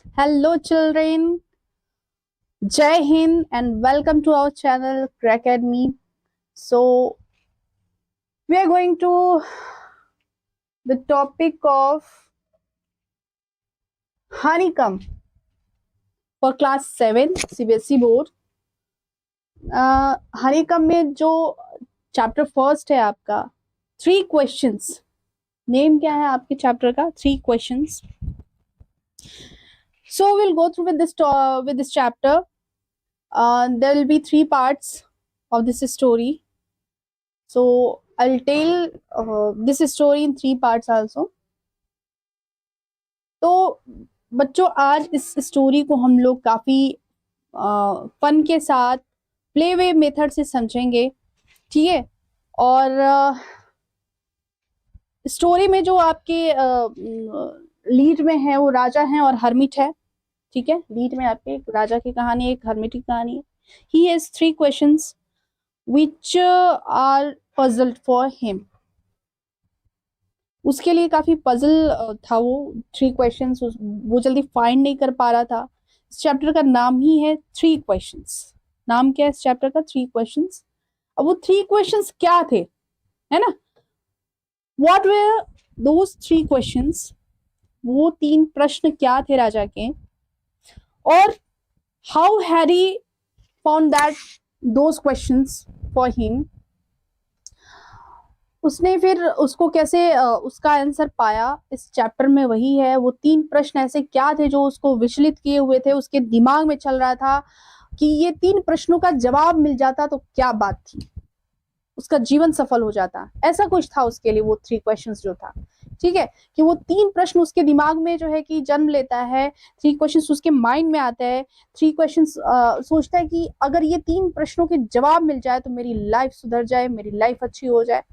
Hello, children. Jai Hind, and welcome to our channel, Academy. So, we are going to the topic of honeycomb for class 7 CBSE board. honeycomb में जो chapter first है आपका 3 questions. Name क्या है आपके chapter का? 3 questions. So we'll go through with this chapter. There will be 3 parts of this story. So I'll tell this story in 3 parts also. तो बच्चों, आज इस स्टोरी को हम लोग काफी फन के साथ प्ले वे मेथड से समझेंगे, ठीक है. और स्टोरी में जो आपके लीड में है वो राजा है और हर्मिट है, ठीक है. लीड में आपके एक राजा की कहानी, एक हर्मिट की कहानी है. He has 3 questions which are puzzled for him. उसके लिए काफी पजल था वो 3 क्वेश्चंस, वो जल्दी फाइंड नहीं कर पा रहा था. इस चैप्टर का नाम ही है 3 क्वेश्चंस. नाम क्या है इस चैप्टर का? 3 क्वेश्चंस. अब वो 3 क्वेश्चंस क्या थे, है ना? What were those 3 questions? वो 3 प्रश्न क्या थे राजा के, और how Harry found that those questions for him. उसने फिर उसको कैसे उसका आंसर पाया, इस चैप्टर में वही है. वो 3 प्रश्न ऐसे क्या थे जो उसको विचलित किए हुए थे, उसके दिमाग में चल रहा था कि ये 3 प्रश्नों का जवाब मिल जाता तो क्या बात थी, उसका जीवन सफल हो जाता. ऐसा कुछ था उसके लिए वो 3 क्वेश्चंस जो था, ठीक है. कि वो 3 प्रश्न उसके दिमाग में जो है कि जन्म लेता है, 3 क्वेश्चंस उसके माइंड में आता है. 3 क्वेश्चंस सोचता है कि अगर ये 3 प्रश्नों के जवाब मिल जाए तो मेरी लाइफ सुधर जाए, मेरी लाइफ अच्छी हो जाए,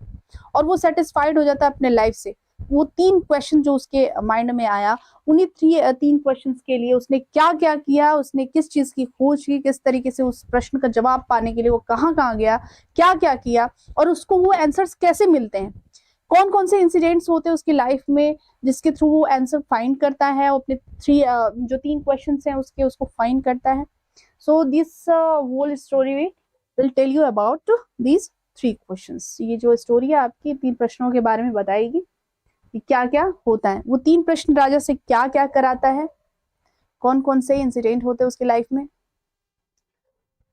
और वो सेटिस्फाइड हो जाता है अपने लाइफ से. वो 3 क्वेश्चन जो उसके माइंड में आया, उन्हीं 3 क्वेश्चंस के लिए उसने क्या क्या किया, उसने किस चीज की खोज की, किस तरीके से उस प्रश्न का जवाब पाने के लिए वो कहाँ कहाँ गया, क्या क्या किया, और उसको वो आंसर्स कैसे मिलते हैं, कौन कौन से इंसिडेंट्स होते हैं उसकी लाइफ में जिसके थ्रू वो आंसर फाइंड करता है, अपने 3 जो 3 क्वेश्चन हैं उसको फाइंड करता है. So this whole story will tell you about these 3 questions. ये जो स्टोरी है आपकी 3 प्रश्नों के बारे में बताएगी कि क्या क्या होता है. वो 3 प्रश्न राजा से क्या क्या कराता है, कौन कौन से इंसिडेंट होते हैं उसकी लाइफ में.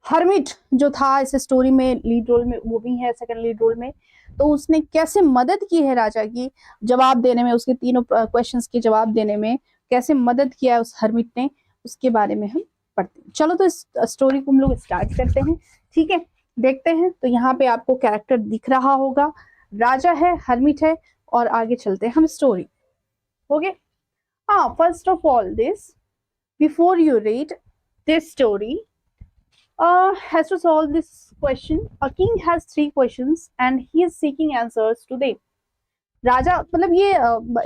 हर्मिट जो था इस स्टोरी में लीड रोल में, वो भी है सेकंड लीड रोल में. तो उसने कैसे मदद की है राजा की जवाब देने में, उसके तीनों क्वेश्चंस के जवाब देने में कैसे मदद किया है उस हर्मिट ने, उसके बारे में हम पढ़ते हैं. चलो तो इस स्टोरी को हम लोग स्टार्ट करते हैं, ठीक है. देखते हैं. तो यहाँ पे आपको कैरेक्टर दिख रहा होगा, राजा है, हर्मिट है, और आगे चलते हैं हम स्टोरी. ओके. हाँ, first of all this, before you read this story, has to solve this question. A king has 3 questions and he is seeking answers to them. राजा, मतलब ये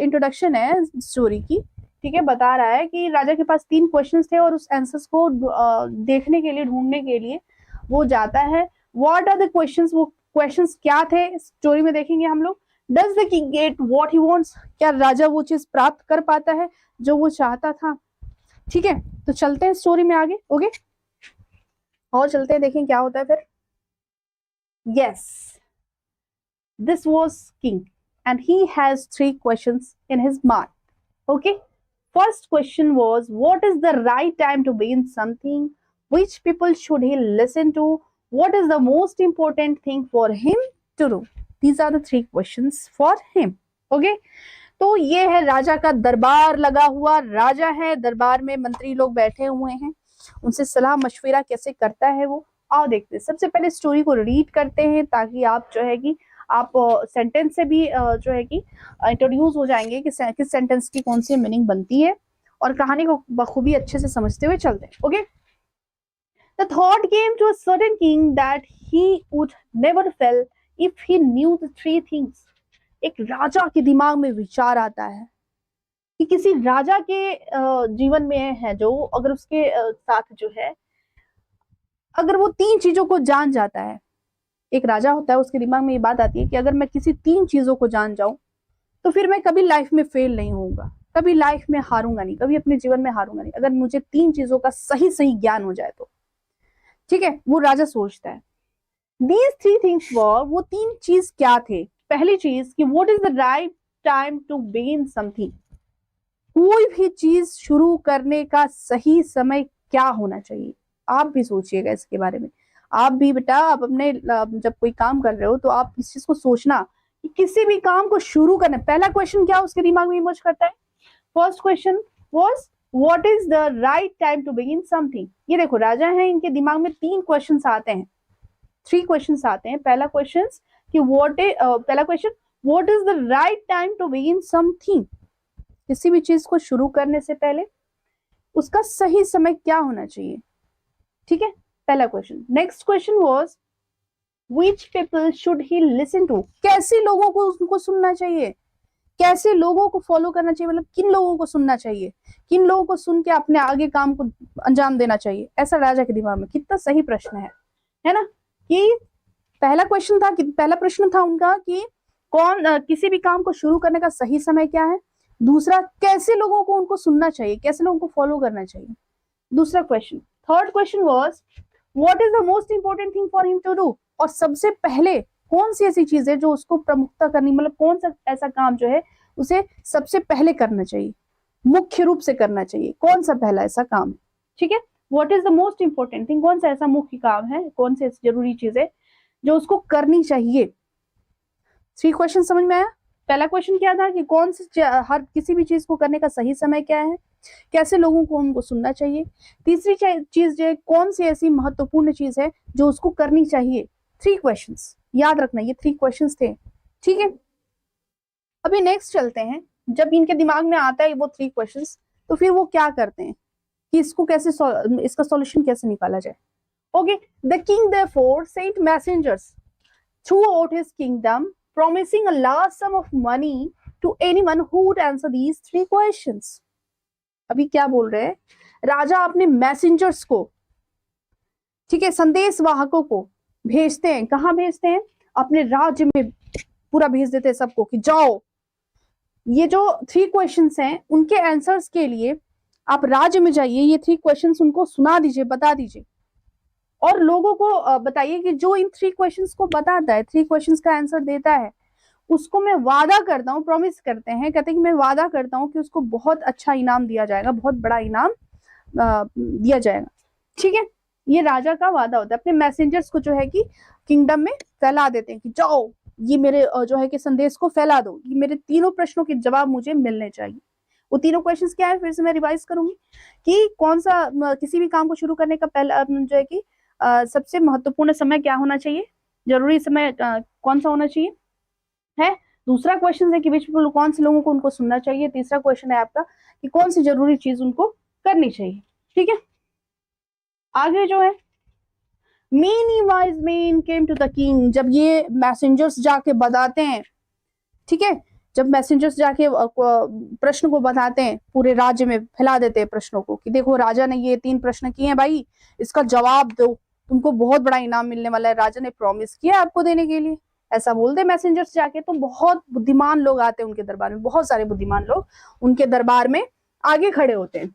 इंट्रोडक्शन है स्टोरी की, ठीक है. बता रहा है कि राजा के पास 3 क्वेश्चंस थे और उस आंसर्स को देखने के लिए, ढूंढने के लिए वो जाता है. What are the questions? वो क्वेश्चंस क्या थे स्टोरी में देखेंगे हम लोग. Does the king get what he wants? क्या राजा वो चीज प्राप्त कर पाता है जो वो चाहता था, ठीक है. तो चलते हैं स्टोरी में आगे. ओके, और चलते हैं, देखें क्या होता है फिर. Yes, this was king and he has 3 questions in his mind. Okay, first question was, what is the right time to begin something? Which people should he listen to? What is the most important thing for him to do? These are the 3 questions for him. Okay, तो ये है राजा का दरबार लगा हुआ. राजा है, दरबार में मंत्री लोग बैठे हुए हैं, उनसे सलाह मशवरा कैसे करता है वो. आओ देखते हैं. सबसे पहले स्टोरी को रीड करते हैं ताकि आप जो है कि आप सेंटेंस से भी जो है कि इंट्रोड्यूस हो जाएंगे कि किस सेंटेंस की कौन सी मीनिंग बनती है, और कहानी को बखूबी अच्छे से समझते हुए चलते हैं. Okay. The thought came to a certain king that he would never fail if he knew the 3 things. एक राजा के दिमाग में विचार आता है कि किसी राजा के जीवन में है जो, अगर उसके साथ जो है, अगर वो 3 चीजों को जान जाता है, एक राजा होता है, उसके दिमाग में ये बात आती है कि अगर मैं किसी 3 चीजों को जान जाऊं तो फिर मैं कभी लाइफ में फेल नहीं होऊंगा. कभी लाइफ में हारूंगा नहीं, कभी अपने जीवन में हारूंगा नहीं, अगर मुझे 3 चीजों का सही सही ज्ञान हो जाए तो। ठीक है, वो राजा सोचता है। These 3 things were, वो 3 चीज क्या थे? पहली चीज कि what is the right time to begin something, कोई भी चीज शुरू करने का सही समय क्या होना चाहिए। आप भी सोचिएगा इसके बारे में। आप भी बेटा, आप अपने जब कोई काम कर रहे हो तो आप इस चीज को सोचना कि किसी भी काम को शुरू करना, पहला क्वेश्चन क्या उसके दिमाग में इमर्ज करता है? First question was what is the right time to begin something. ये देखो राजा है, इनके दिमाग में 3 क्वेश्चंस आते हैं, 3 क्वेश्चंस आते हैं। पहला क्वेश्चन कि पहला question what is the right time to begin something, किसी भी चीज को शुरू करने से पहले उसका सही समय क्या होना चाहिए। ठीक है, पहला क्वेश्चन। Next question was which people should he listen to, कैसे लोगों को उनको सुनना चाहिए, कैसे लोगों को फॉलो करना चाहिए, मतलब किन लोगों को सुनना चाहिए, किन लोगों को सुन के अपने आगे काम को अंजाम देना चाहिए। ऐसा राजा के दिमाग में। कितना सही प्रश्न है ना, कि पहला क्वेश्चन था कि पहला प्रश्न था उनका कि किसी भी काम को शुरू करने का सही समय क्या है। दूसरा, कैसे लोगों को उनको सुनना चाहिए, कैसे लोगों को फॉलो करना चाहिए। दूसरा क्वेश्चन। Third question was what is the most important thing for him to do, और सबसे पहले कौन सी ऐसी चीज है जो उसको प्रमुखता करनी, मतलब कौन सा ऐसा काम जो है उसे सबसे पहले करना चाहिए, मुख्य रूप से करना चाहिए, कौन सा पहला ऐसा काम है। ठीक है, what is the most important thing, कौन सा ऐसा मुख्य काम है, कौन सी ऐसी जरूरी चीज है जो उसको करनी चाहिए। 3 क्वेश्चन समझ में आया। पहला क्वेश्चन क्या था कि कौन सी हर किसी भी चीज को करने का सही समय क्या है, कैसे लोगों को उनको सुनना चाहिए। तीसरी चीज जो कौन सी ऐसी महत्वपूर्ण चीज है जो उसको करनी चाहिए। 3 क्वेश्चंस याद रखना, ये 3 क्वेश्चंस थे। ठीक है, अभी नेक्स्ट चलते हैं। जब इनके दिमाग में आता है वो 3 क्वेश्चंस, तो फिर वो क्या करते हैं कि इसको कैसे इसका सॉल्यूशन कैसे निकाला जाए। Okay, the king therefore sent messengers throughout his kingdom promising a large sum of money to anyone who would answer these 3 questions. अभी क्या बोल रहे हैं राजा, अपने मैसेंजर्स को, ठीक है, संदेश वाहकों को भेजते हैं। कहाँ भेजते हैं? अपने राज्य में पूरा भेज देते हैं सबको कि जाओ, ये जो 3 क्वेश्चंस हैं उनके आंसर्स के लिए आप राज्य में जाइए, ये 3 क्वेश्चंस उनको सुना दीजिए, बता दीजिए, और लोगों को बताइए कि जो इन 3 क्वेश्चंस को बताता है, 3 क्वेश्चंस का आंसर देता है, उसको मैं वादा करता हूँ, प्रॉमिस करते हैं, कहते हैं कि मैं वादा करता हूँ कि उसको बहुत अच्छा इनाम दिया जाएगा, बहुत बड़ा इनाम दिया जाएगा। ठीक है, ये राजा का वादा होता है। अपने मैसेंजर्स को जो है कि किंगडम में फैला देते हैं कि जाओ, ये मेरे जो है कि संदेश को फैला दो, ये मेरे 3 प्रश्नों के जवाब मुझे मिलने चाहिए। वो 3 क्वेश्चंस क्या है, फिर से मैं रिवाइज करूंगी कि कौन सा किसी भी काम को शुरू करने का पहला जो है कि सबसे महत्वपूर्ण समय क्या होना चाहिए, जरूरी समय कौन सा होना चाहिए है। दूसरा क्वेश्चन है कि विच पीपल, कौन से लोगों को उनको सुनना चाहिए। तीसरा क्वेश्चन है आपका कि कौन सी जरूरी चीज उनको करनी चाहिए। ठीक है, आगे जो है many wise men came to the king, जब ये मैसेंजर्स जाके बताते हैं, ठीक है, जब मैसेंजर्स जाके प्रश्न को बताते हैं, पूरे राज्य में फैला देते हैं प्रश्नों को कि देखो राजा ने ये 3 प्रश्न किए हैं भाई, इसका जवाब दो, तुमको बहुत बड़ा इनाम मिलने वाला है, राजा ने प्रॉमिस किया आपको देने के लिए, ऐसा बोल दे मैसेंजर्स जाके। तो बहुत बुद्धिमान लोग आते हैं उनके दरबार में, बहुत सारे बुद्धिमान लोग उनके दरबार में आगे खड़े होते हैं।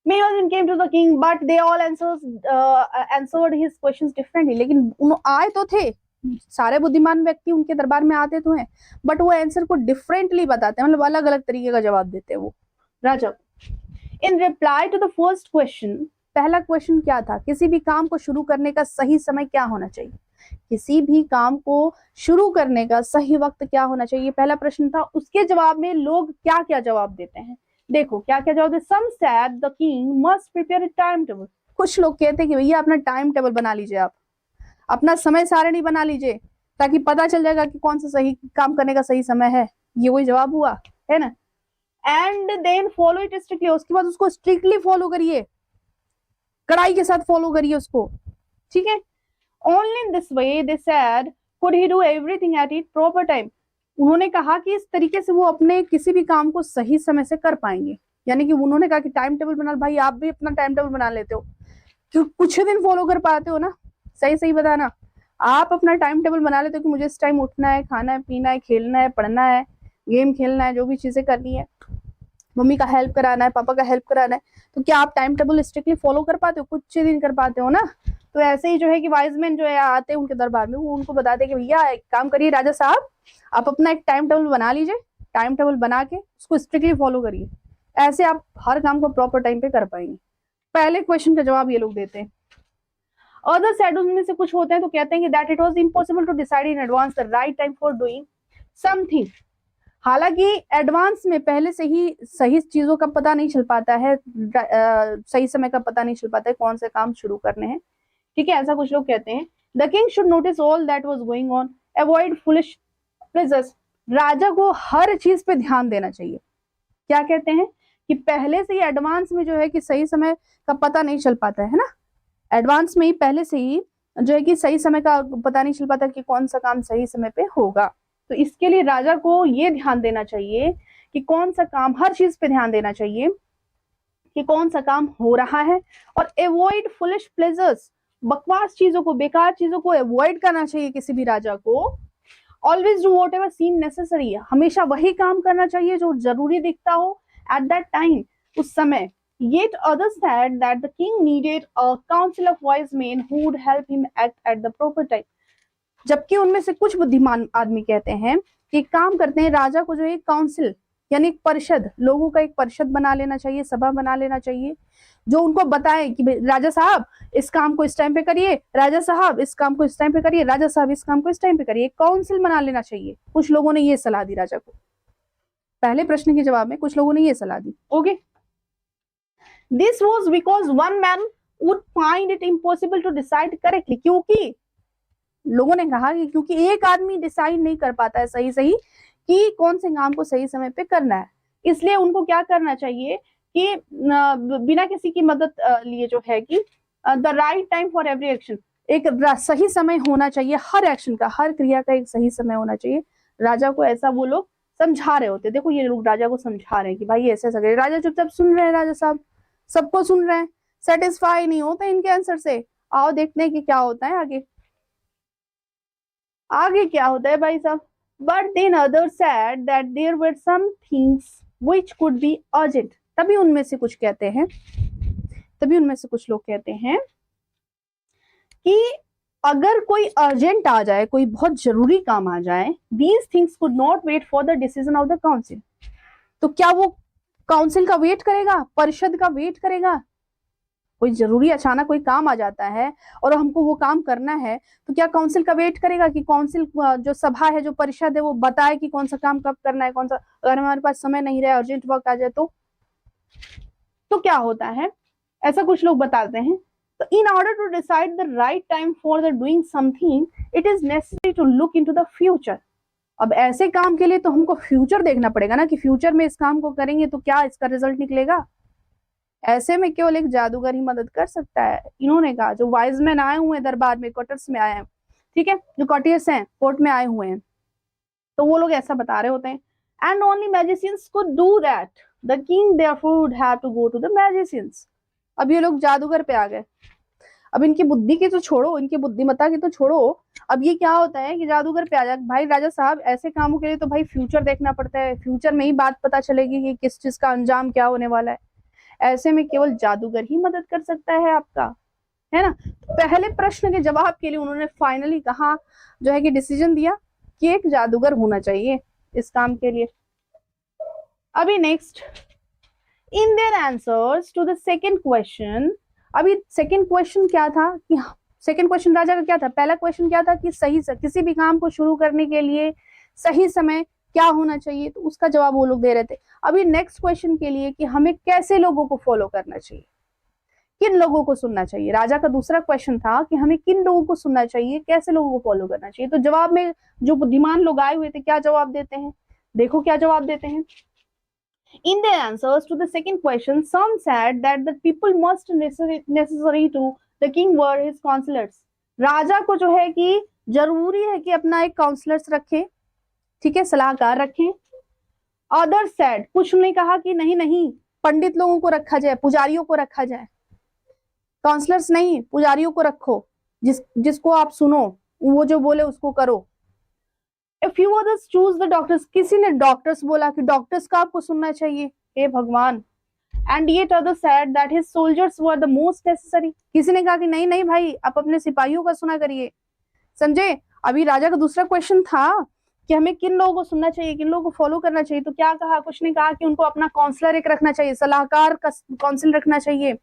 Many came to the king, but they all answered his questions differently. लेकिन आए तो थे, सारे बुद्धिमान व्यक्ति उनके दरबार में आते तो हैं, बट वो आंसर को डिफरेंटली बताते हैं, मतलब अलग अलग तरीके का जवाब देते हैं वो राजा। In reply to the first question, पहला क्वेश्चन क्या था, किसी भी काम को शुरू करने का सही समय क्या होना चाहिए, किसी भी काम को शुरू करने का सही वक्त क्या होना चाहिए, पहला प्रश्न था। उसके जवाब में लोग क्या क्या जवाब देते हैं, देखो क्या क्या जवाब। Some said the king must prepare a time table, कुछ लोग कहते हैं कि भैया अपना टाइम टेबल बना लीजिए, आप अपना समय सारणी बना लीजिए, ताकि पता चल जाएगा कि कौन सा सही काम करने का सही समय है। ये वही जवाब हुआ है ना। And then follow it strictly, उसके बाद उसको स्ट्रिक्टली फॉलो करिए, कड़ाई के साथ फॉलो करिए उसको। ठीक है, only in this way they said could he do everything at it proper time, उन्होंने कहा कि इस तरीके से वो अपने किसी भी काम को सही समय से कर पाएंगे। यानी कि उन्होंने कहा कि टाइम टेबल बना, भाई आप भी अपना टाइम टेबल बना लेते हो, क्यों कुछ दिन फॉलो कर पाते हो ना, सही सही बताना, आप अपना टाइम टेबल बना लेते हो कि मुझे इस टाइम उठना है, खाना है, पीना है, खेलना है, पढ़ना है, गेम खेलना है, जो भी चीजें करनी है, मम्मी का हेल्प कराना है, पापा का हेल्प कराना है, तो क्या आप टाइम टेबल स्ट्रिक्टली फॉलो कर पाते हो? कुछ ही दिन कर पाते हो ना। तो ऐसे ही जो है कि वाइज मैन जो है आते हैं उनके दरबार में, वो उनको बताते कि भैया एक काम करिए राजा साहब, आप अपना एक टाइम टेबल बना लीजिए, टाइम टेबल बना के उसको स्ट्रिक्टली फॉलो करिए, ऐसे आप हर काम को प्रॉपर टाइम पे कर पाएंगे। पहले क्वेश्चन का जवाब ये लोग देते हैं। अदर साइड में से कुछ होते हैं तो कहते हैं कि that it was impossible to decide in advance the right time for doing something. हालांकि एडवांस में पहले से ही सही चीजों का पता नहीं चल पाता है, सही समय का पता नहीं चल पाता है कौन से काम शुरू करने हैं, ठीक है, ऐसा कुछ लोग कहते हैं। The king should notice all that was going on, avoid foolish pleasures. राजा को हर चीज पे ध्यान देना चाहिए। क्या कहते हैं कि पहले से ही एडवांस में जो है कि सही समय का पता नहीं चल पाता है ना, एडवांस में ही पहले से ही जो है कि सही समय का पता नहीं चल पाता कि कौन सा काम सही समय पे होगा। तो इसके लिए राजा को ये ध्यान देना चाहिए कि कौन सा काम, हर चीज पे ध्यान देना चाहिए कि कौन सा काम हो रहा है, और अवॉइड फुलिश प्लेजर्स, बकवास चीजों को, बेकार चीजों को अवॉइड करना चाहिए किसी भी राजा को। Always do whatever seem necessary, हमेशा वही काम करना चाहिए जो जरूरी दिखता हो एट दैट टाइम, उस समय। Yet others said that the king needed a council of wise men who would help him act at the proper time. जबकि उनमें से कुछ बुद्धिमान आदमी कहते हैं कि काम करते हैं राजा को जो एक काउंसिल यानी एक परिषद, लोगों का एक परिषद बना लेना चाहिए, सभा बना लेना चाहिए, जो उनको बताए कि राजा साहब इस काम को इस टाइम पे करिए, राजा साहब इस काम को इस टाइम पे करिए, राजा साहब इस काम को इस टाइम पे करिए, काउंसिल बना लेना चाहिए। कुछ लोगों ने ये सलाह दी राजा को, पहले प्रश्न के जवाब में कुछ लोगों ने ये सलाह दी। Okay, this was because one man would find it impossible to decide correctly, क्योंकि लोगों ने कहा कि क्योंकि एक आदमी डिसाइड नहीं कर पाता है सही सही कि कौन से काम को सही समय पे करना है, इसलिए उनको क्या करना चाहिए कि बिना किसी की मदद लिए जो है कि the right time for every action, एक सही समय होना चाहिए हर एक्शन का, हर क्रिया का एक सही समय होना चाहिए। राजा को ऐसा वो लोग समझा रहे होते, देखो ये लोग राजा को समझा रहे हैं कि भाई ऐसे ऐसा, राजा चुपचाप सुन रहे हैं, राजा साहब सबको सुन रहे हैं, सेटिस्फाई नहीं होते इनके आंसर से। आओ देखते हैं कि क्या होता है आगे, आगे क्या होता है भाई साहब। But then other said that there were some things which could be urgent, तभी उनमें से कुछ कहते हैं, तभी उनमें से कुछ लोग कहते हैं कि अगर कोई अर्जेंट आ जाए, कोई बहुत जरूरी काम आ जाए, these things could not wait for the decision of the council, तो क्या वो काउंसिल का वेट करेगा, परिषद का वेट करेगा? कोई जरूरी अचानक कोई काम आ जाता है और हमको वो काम करना है, तो क्या काउंसिल का वेट करेगा कि काउंसिल जो सभा है, जो परिषद है, वो बताए कि कौन सा काम कब करना है, कौन सा, अगर हमारे पास समय नहीं रहे, अर्जेंट वर्क आ जाए तो क्या होता है, ऐसा कुछ लोग बताते हैं। तो in order to decide the right time for the doing something it is necessary to look into the future. अब ऐसे काम के लिए तो हमको फ्यूचर देखना पड़ेगा ना, कि फ्यूचर में इस काम को करेंगे तो क्या इसका रिजल्ट निकलेगा। ऐसे में केवल एक जादूगर ही मदद कर सकता है, इन्होंने कहा। जो वाइज मैन आए हुए हैं दरबार में, क्वार्टर्स में आए हैं, ठीक है, जो कॉटियर्स हैं कोर्ट में आए हुए हैं, तो वो लोग ऐसा बता रहे होते हैं। And only magicians could do that, the king therefore would have to go to the magicians. अब ये लोग जादूगर पे आ गए। अब इनकी बुद्धि की तो छोड़ो, इनकी बुद्धिमत्ता की तो छोड़ो, अब ये क्या होता है कि जादूगर पे आ जाए। भाई राजा साहब ऐसे कामों के लिए तो भाई फ्यूचर देखना पड़ता है, फ्यूचर में ही बात पता चलेगी कि किस चीज का अंजाम क्या होने वाला है। ऐसे में केवल जादूगर ही मदद कर सकता है आपका, है ना। तो पहले प्रश्न के जवाब के लिए उन्होंने फाइनली कहा, जो है कि डिसीजन दिया कि एक जादूगर होना चाहिए इस काम के लिए। अभी next, in their answers to the second question, अभी सेकेंड क्वेश्चन क्या था कि सेकेंड क्वेश्चन राजा का क्या था, पहला क्वेश्चन क्या था कि सही से किसी भी काम को शुरू करने के लिए सही समय क्या होना चाहिए, तो उसका जवाब वो लोग दे रहे थे। अभी नेक्स्ट क्वेश्चन के लिए कि हमें कैसे लोगों को फॉलो करना चाहिए, किन लोगों को सुनना चाहिए। राजा का दूसरा क्वेश्चन था कि हमें किन लोगों को सुनना चाहिए, कैसे लोगों को फॉलो करना चाहिए। तो जवाब में जो बुद्धिमान लोग आए हुए थे क्या जवाब देते हैं, देखो क्या जवाब देते हैं। In their answers to the second question, some said that the people must necessary to the king were his counselors. राजा को जो है कि जरूरी है कि अपना एक काउंसलर्स रखे, ठीक है, सलाहकार रखें। अदर सेड, कुछ ने कहा कि नहीं नहीं, पंडित लोगों को रखा जाए, पुजारियों को रखा जाए, काउंसलर्स नहीं, पुजारियों को रखो, जिसको आप सुनो, वो जो बोले उसको करो। A few others choose the doctors. किसी ने डॉक्टर्स बोला कि डॉक्टर्स का आपको सुनना चाहिए, हे भगवान। And yet others said that his soldiers were the most necessary. किसी ने कहा कि नहीं नहीं भाई, आप अपने सिपाहियों का सुना करिए। समझे? अभी राजा का दूसरा क्वेश्चन था कि हमें किन लोगों को सुनना चाहिए, किन लोगों को फॉलो करना चाहिए, तो क्या कहा, कुछ ने कहा कि उनको अपना काउंसलर एक रखना चाहिए, सलाहकार का काउंसिल रखना चाहिए,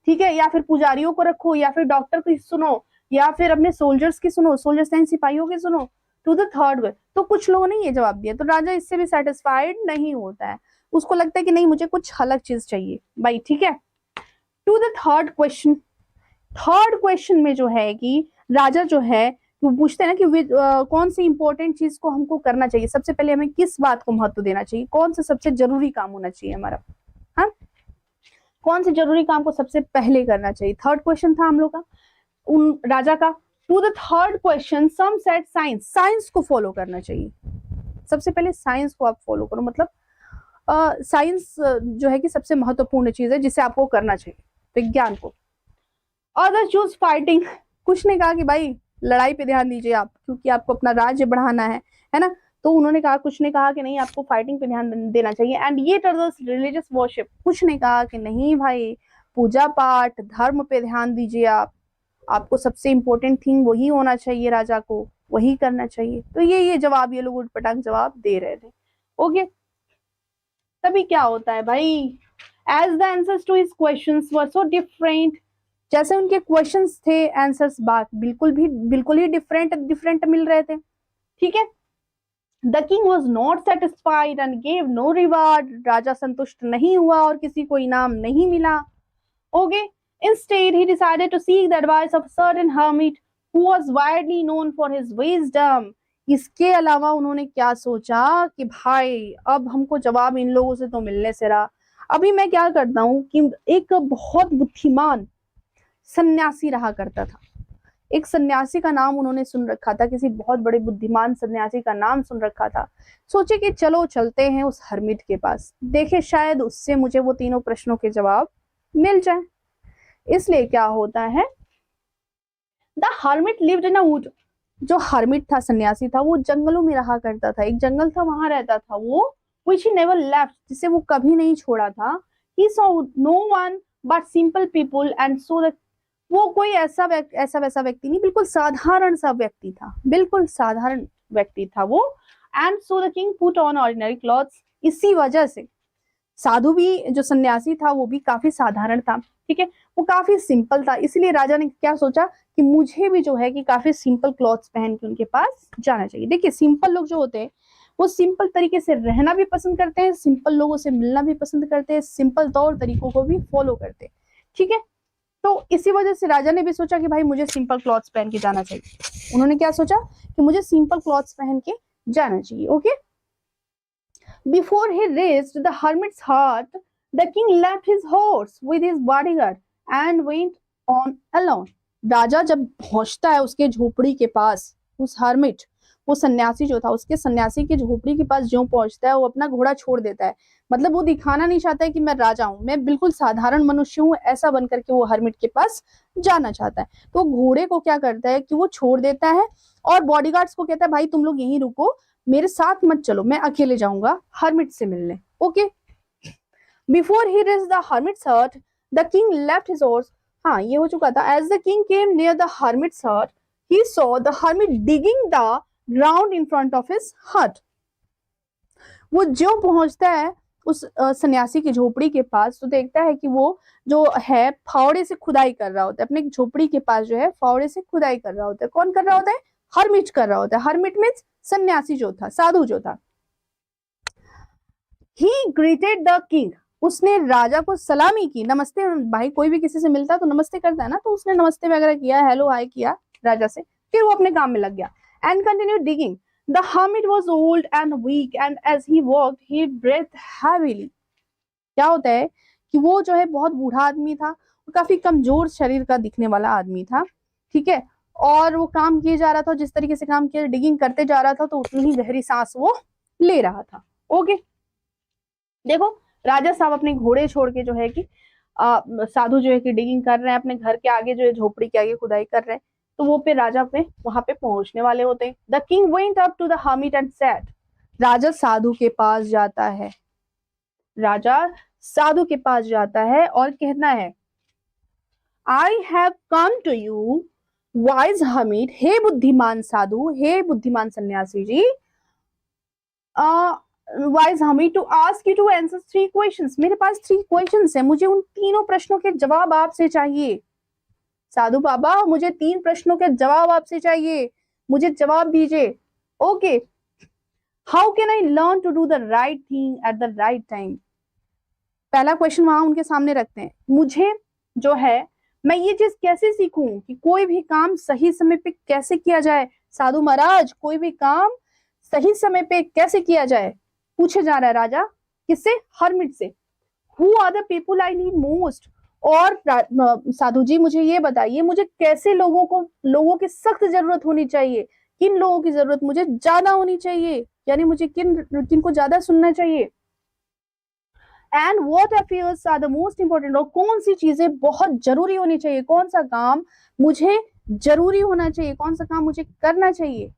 ठीक है, या फिर पुजारियों को रखो, या फिर डॉक्टर की सुनो, या फिर अपने सोल्जर्स की सुनो, सोल्जर्स एंड सिपाहियों की सुनो, टू द थर्ड वे। तो कुछ लोगों ने ये जवाब दिया, तो राजा इससे भी सेटिस्फाइड नहीं होता है, उसको लगता है कि नहीं मुझे कुछ अलग चीज चाहिए भाई, ठीक है। To the third question, third question में जो है कि राजा जो है वो पूछते हैं ना कि कौन सी इंपॉर्टेंट चीज को हमको करना चाहिए, सबसे पहले हमें किस बात को महत्व देना चाहिए, कौन सा सबसे जरूरी काम होना चाहिए हमारा, हाँ, कौन से जरूरी काम को सबसे पहले करना चाहिए। थर्ड क्वेश्चन था हम लोग का, उन राजा का। To the third question some said science, science को फॉलो करना चाहिए, सबसे पहले साइंस को आप फॉलो करो, मतलब साइंस जो है कि सबसे महत्वपूर्ण चीज है जिसे आपको करना चाहिए, विज्ञान को। अदर चूज फाइटिंग, कुछ ने कहा कि भाई लड़ाई पे ध्यान दीजिए आप, क्योंकि आपको अपना राज्य बढ़ाना है ना, तो उन्होंने कहा, कुछ ने कहा कि नहीं आपको फाइटिंग पे ध्यान देना चाहिए। एंड ये रिलीजियस वर्शिप, कुछ ने कहा कि नहीं भाई पूजा पाठ धर्म पे ध्यान दीजिए आप, आपको सबसे इंपॉर्टेंट थिंग वही होना चाहिए, राजा को वही करना चाहिए। तो ये जवाब ये लोग उटपटांग जवाब दे रहे थे। ओके, तभी क्या होता है भाई, as the answers to his questions were so different, जैसे उनके क्वेश्चंस थे आंसर्स बात बिल्कुल ही डिफरेंट मिल रहे थे, ठीक है। The king was not satisfied and gave no reward, राजा संतुष्ट नहीं हुआ और किसी को इनाम नहीं मिला। Okay, instead he decided to seek the advice of a certain hermit who was widely known for his wisdom. इसके अलावा उन्होंने क्या सोचा कि भाई अब हमको जवाब इन लोगों से तो मिलने से रहा, अभी मैं क्या करता हूँ कि एक बहुत बुद्धिमान सन्यासी रहा करता था, एक सन्यासी का नाम उन्होंने सुन रखा था, किसी बहुत बड़े बुद्धिमान सन्यासी का नाम सुन रखा था। सोचे कि चलो चलते हैं उस हर्मिट के पास, देखे शायद उससे मुझे वो तीनों प्रश्नों के जवाब मिल जाए। इसलिए क्या होता है, the hermit lived in a would, जो हर्मिट था सन्यासी था वो जंगलों में रहा करता था, एक जंगल था वहां रहता था वो, which he never left, जिसे वो कभी नहीं छोड़ा था। he saw no one but simple people and so that, वो कोई ऐसा वैसा व्यक्ति नहीं, बिल्कुल साधारण सा व्यक्ति था, बिल्कुल साधारण व्यक्ति था वो। And so the king put on ordinary clothes, इसी वजह से साधु भी जो सन्यासी था वो भी काफी साधारण था, ठीक है, वो काफी सिंपल था, इसलिए राजा ने क्या सोचा कि मुझे भी जो है कि काफी सिंपल क्लॉथ्स पहन के उनके पास जाना चाहिए। देखिए सिंपल लोग जो होते हैं वो सिंपल तरीके से रहना भी पसंद करते हैं, सिंपल लोगों से मिलना भी पसंद करते हैं, सिंपल तौर तरीकों को भी फॉलो करते हैं, ठीक है। तो इसी वजह से राजा ने भी सोचा कि भाई मुझे सिंपल क्लॉथ्स पहन के जाना चाहिए, उन्होंने क्या सोचा कि मुझे सिंपल क्लॉथ्स पहन के जाना चाहिए। Okay, Before he reached the hermit's hut, the king left his horse with his bodyguard and went on alone. राजा जब पहुंचता है उसके झोपड़ी के पास, उस हर्मिट, वो सन्यासी जो था उसके सन्यासी की झोपड़ी के पास जो पहुंचता है वो अपना घोड़ा छोड़ देता है, मतलब वो दिखाना नहीं चाहता है कि मैं राजा हूं, मैं बिल्कुल साधारण मनुष्य हूं, ऐसा बनकर के वो हर्मिट के पास जाना चाहता है। तो घोड़े को क्या करता है कि वो छोड़ देता है और बॉडीगार्ड्स को कहता है भाई तुम लोग यहीं रुको, मेरे साथ मत चलो, मैं अकेले जाऊंगा हर्मिट से मिलने। Okay, before he reached the hermit's hut the king left his horse, हाँ ये हो चुका था। As the king came near the hermit's hut he saw the hermit digging the ground in front of his hut, वो जो पहुंचता है उस सन्यासी की झोपड़ी के पास तो देखता है कि वो जो है फावड़े से खुदाई कर रहा होता है, अपने झोपड़ी के पास जो है फावड़े से खुदाई कर रहा होता है। कौन कर रहा होता है? हर्मिट कर रहा होता है। हर्मिट मीन्स सन्यासी जो था, साधु जो था। ही ग्रीटेड द किंग, उसने राजा को सलामी की, नमस्ते, भाई कोई भी किसी से मिलता तो नमस्ते करता है ना, तो उसने नमस्ते वगैरह किया, हेलो हाय किया राजा से, फिर वो अपने काम में लग गया। And continue digging, the hermit was old and weak and as he worked he breath heavily, क्या होता है कि वो जो है बहुत बूढ़ा आदमी था, वो काफी कमजोर शरीर का दिखने वाला आदमी था, ठीक है, और वो काम किए जा रहा था, जिस तरीके से काम किया डिगिंग करते जा रहा था तो उतनी ही गहरी सांस वो ले रहा था। ओके, देखो राजा साहब अपने घोड़े छोड़ के जो है कि साधु जो है कि डिगिंग कर रहे हैं, अपने घर के आगे जो है झोपड़ी के आगे खुदाई कर रहे हैं, तो वो पे राजा पे वहां पे पहुंचने वाले होते हैं। The king went up to the hermit and said, राजा साधु के पास जाता है, राजा साधु के पास जाता है और कहना है, I have come to you wise hermit, हे बुद्धिमान साधु, हे बुद्धिमान सन्यासी जी, wise hermit to ask you to answer 3 questions, मेरे पास 3 क्वेश्चंस है, मुझे उन तीनों प्रश्नों के जवाब आपसे चाहिए। साधु बाबा मुझे 3 प्रश्नों के जवाब आपसे चाहिए, मुझे जवाब दीजिए। Okay, how can I learn to do the right thing at the right time. पहला क्वेश्चन वहां उनके सामने रखते हैं, मुझे जो है मैं ये चीज कैसे सीखूं कि कोई भी काम सही समय पे कैसे किया जाए। साधु महाराज कोई भी काम सही समय पे कैसे किया जाए पूछे जा रहा है राजा, किससे? हर्मिट से। Who are the people I need most, और साधु जी मुझे ये बताइए मुझे कैसे लोगों की सख्त जरूरत होनी चाहिए, किन लोगों की जरूरत मुझे ज्यादा होनी चाहिए, यानी मुझे किनको ज्यादा सुनना चाहिए। And what affairs are the most important, और कौन सी चीजें बहुत जरूरी होनी चाहिए, कौन सा काम मुझे जरूरी होना चाहिए, कौन सा काम मुझे करना चाहिए,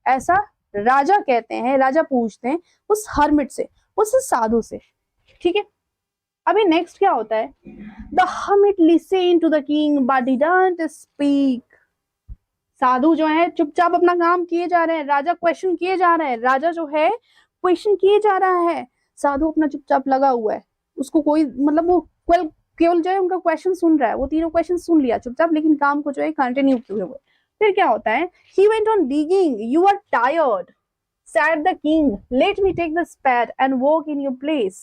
ऐसा राजा कहते हैं, राजा पूछते हैं उस हर्मिट से, उस साधु से। ठीक है, अभी नेक्स्ट क्या होता है, the hermit listen to the king but he don't speak. साधु जो है चुपचाप अपना काम किए जा रहे हैं, राजा क्वेश्चन किए जा रहे हैं, राजा जो है क्वेश्चन किए जा रहा है, साधु अपना चुपचाप लगा हुआ है, उसको कोई मतलब वो केवल जो है उनका क्वेश्चन सुन रहा है, वो तीनों क्वेश्चन सुन लिया चुपचाप, लेकिन काम को जो है कंटिन्यू किए हुए। फिर क्या होता है, he went on digging, you are tired, said the king, let me take the spade and walk in your place।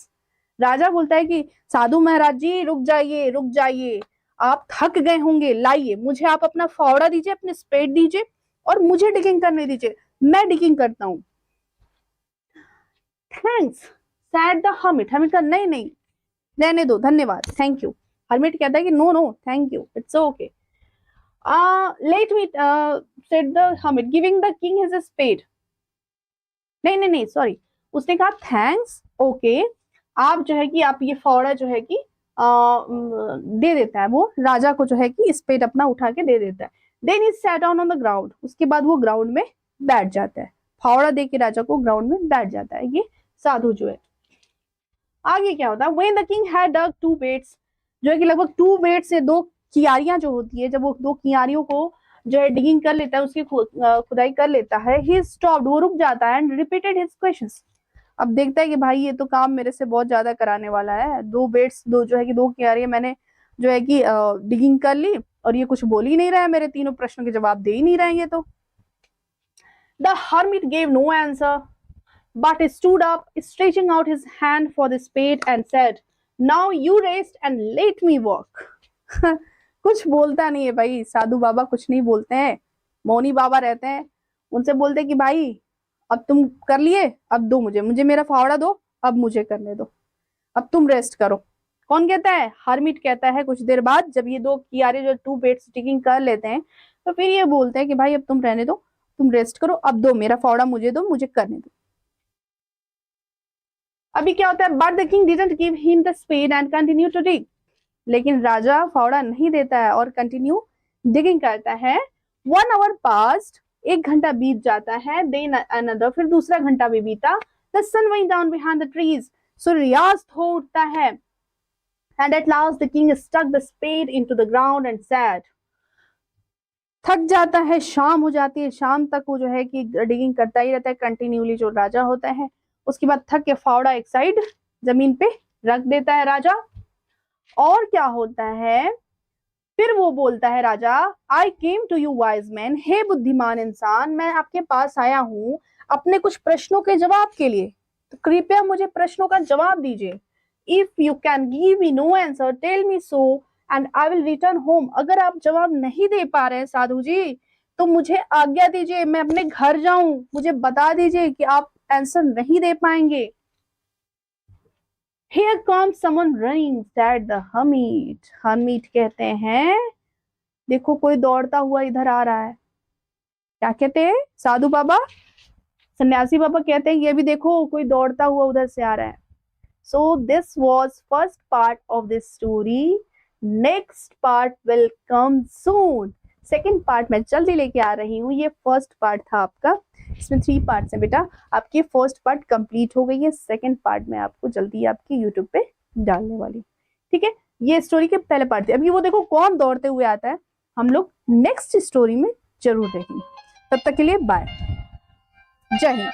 राजा बोलता है कि साधु महाराज जी रुक जाइए, आप थक गए होंगे, लाइए मुझे आप अपना फावड़ा दीजिए, अपने स्पेड दीजिए और मुझे डिगिंग करने दीजिए, मैं डिगिंग करता हूं। Thanks sad the hermit, hermit का नहीं रहने दो, धन्यवाद, थैंक यू। hermit कहता है कि no thank you, it's okay. Let me said the hermit, giving the king his spade। नहीं सॉरी, उसने कहा थैंक्स, ओके, आप जो है कि आप ये फावड़ा जो है कि दे देता है, वो राजा को जो है कि स्पेड अपना उठा के दे देता है। Then he sat down on the ground, उसके बाद वो ग्राउंड में बैठ जाता है, फावड़ा दे के राजा को ग्राउंड में बैठ जाता है ये साधु जो है। आगे क्या होता है, when the king had dug 2 beds, जो है कि लगभग 2 बेड से 2 कियारियां जो होती है, जब वो 2 कियारियों को जो है डिगिंग कर लेता है, उसकी खुदाई कर लेता है, ही स्टॉप्ड, वो रुक जाता है, एंड रिपीटेड हिज क्वेश्चंस। अब देखता है कि भाई ये तो काम मेरे से बहुत ज्यादा कराने वाला है, 2 बेड्स, 2 जो है कि 2 कियारियां मैंने जो है कि डिगिंग कर ली और ये कुछ बोल ही नहीं रहा है, मेरे तीनों प्रश्नों के जवाब दे ही नहीं रहे हैं ये तो। The hermit gave no answer but stood up, stretching out his hand for the spade and said, now you rest and let me walk। कुछ बोलता नहीं है भाई, साधु बाबा कुछ नहीं बोलते हैं, मौनी बाबा रहते हैं, उनसे बोलते हैं कि भाई अब तुम कर लिए, अब दो मुझे मेरा फावड़ा दो, अब मुझे करने दो, अब तुम रेस्ट करो। कौन कहता है? हर्मिट कहता है कुछ देर बाद, जब ये 2 कियारे जो 2 बेड स्टिकिंग कर लेते हैं, तो फिर ये बोलते हैं कि भाई अब तुम रहने दो, तुम रेस्ट करो, अब दो मेरा फावड़ा मुझे दो, मुझे करने दो। अभी क्या होता है, but the king didn't give him the spade and continue to dig, लेकिन राजा फावड़ा नहीं देता है और कंटिन्यू डिगिंग करता है। 1 hour पास्ट, 1 घंटा बीत जाता है, देन अनदर, फिर दूसरा घंटा भी बीता। The sun went down behind the trees, सूर्यास्त हो उठता है, and at last the king stuck the spade into the ground and said, थक जाता है, शाम हो जाती है, शाम तक वो जो है कि डिगिंग करता ही रहता है कंटिन्यूली जो राजा होता है। उसके बाद थक के फावड़ा एक साइड जमीन पे रख देता है राजा। और क्या होता है, फिर वो बोलता है राजा, I came to you wise man, हे बुद्धिमान इंसान, मैं आपके पास आया हूं अपने कुछ प्रश्नों के जवाब के लिए, तो कृपया मुझे प्रश्नों का जवाब दीजिए। If you can give me no answer tell me so and I will return home. अगर आप जवाब नहीं दे पा रहे हैं साधु जी, तो मुझे आज्ञा दीजिए, मैं अपने घर जाऊं, मुझे बता दीजिए कि आप आंसर नहीं दे पाएंगे। Here comes someone running, said the hermit। hermit कहते हैं देखो कोई दौड़ता हुआ इधर आ रहा है। क्या कहते हैं साधु बाबा? सन्यासी बाबा कहते हैं ये भी देखो कोई दौड़ता हुआ उधर से आ रहा है। So this was first part of this story. Next part will come soon. Second part मैं जल्दी लेके आ रही हूँ। ये फर्स्ट पार्ट था आपका, इसमें 3 पार्ट्स हैं बेटा। आपकी फर्स्ट पार्ट कंप्लीट हो गई है, सेकंड पार्ट में आपको जल्दी आपकी यूट्यूब पे डालने वाली, ठीक है। ये स्टोरी के पहले पार्ट थे। अभी वो देखो कौन दौड़ते हुए आता है, हम लोग नेक्स्ट स्टोरी में जरूर देखेंगे। तब तक के लिए बाय, जय हिंद।